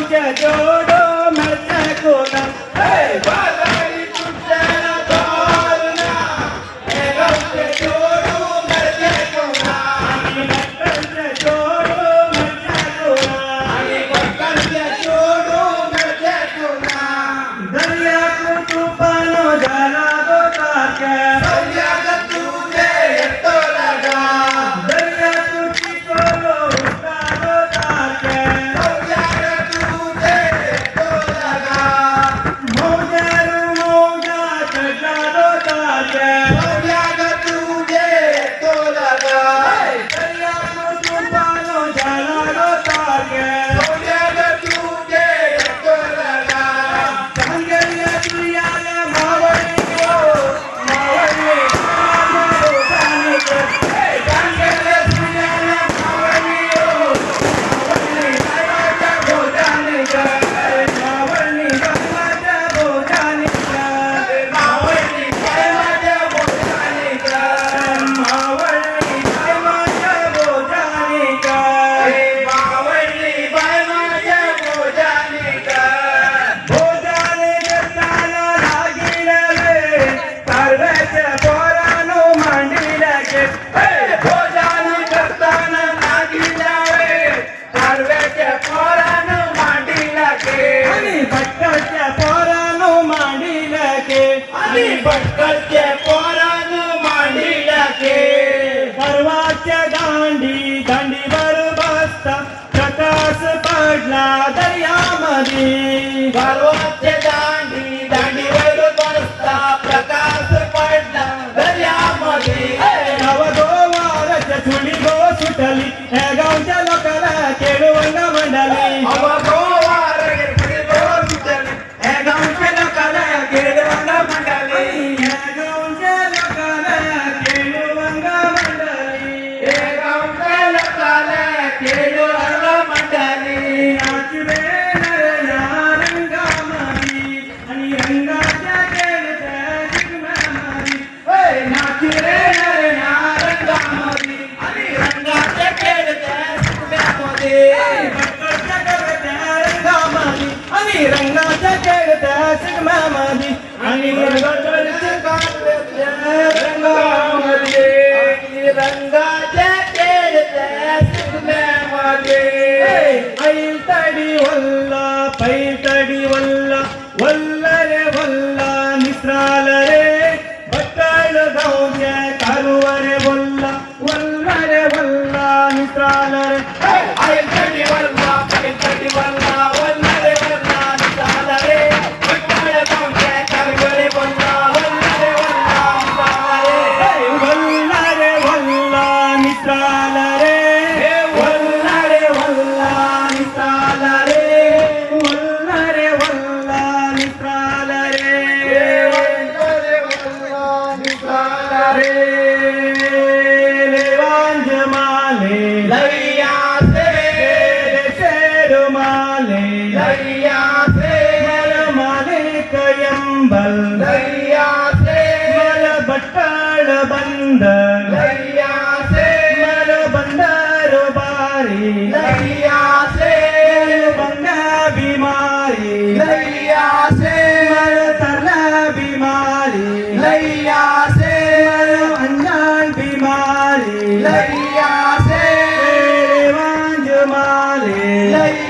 जोडो मरते कोना बाजारी तुझ्या दारुना हे गावचे जोडो मरते कोना आणि बक्कलचे जोडो मरते कोना आणि बक्कलचे जोडो मरते कोना दर्या को तूफानो झाला तो ताके दर्या तुझे येतो लगा दर्या तुझी कोलो उतारो ताके बक्कलचे पोरानं मांडीला के परवाच्या दांडीवर बसता प्रकाश पडला दर्यामध्ये परवाच्या दांडीवर बसता प्रकाश पडला दर्यामध्ये नवगोवारच्या चुली गो सुटली ह्या गावच्या लोकाला केळवंग मंडळी रंगाच्या खेळत्या सिगमामध्ये आणि रंगाच्या खेळत्या सिगमामध्ये ऐतडी वल्ला पैतडी वल्ला वल्ला रे वल्ला निसराल रे बट्टाळ गावच्या कारुवा रे वल्ला वल्ला रे वल्ला निसराल रे ऐतडी वल्ला पैतडी वल्ला दरिया से मल बट्टाळ बंदर दरिया से मल बंदर बारी दरिया से बंगा बीमारी दरिया से मल तरला बीमारी दरिया से मल अंजान बीमारी दरिया से वांज माले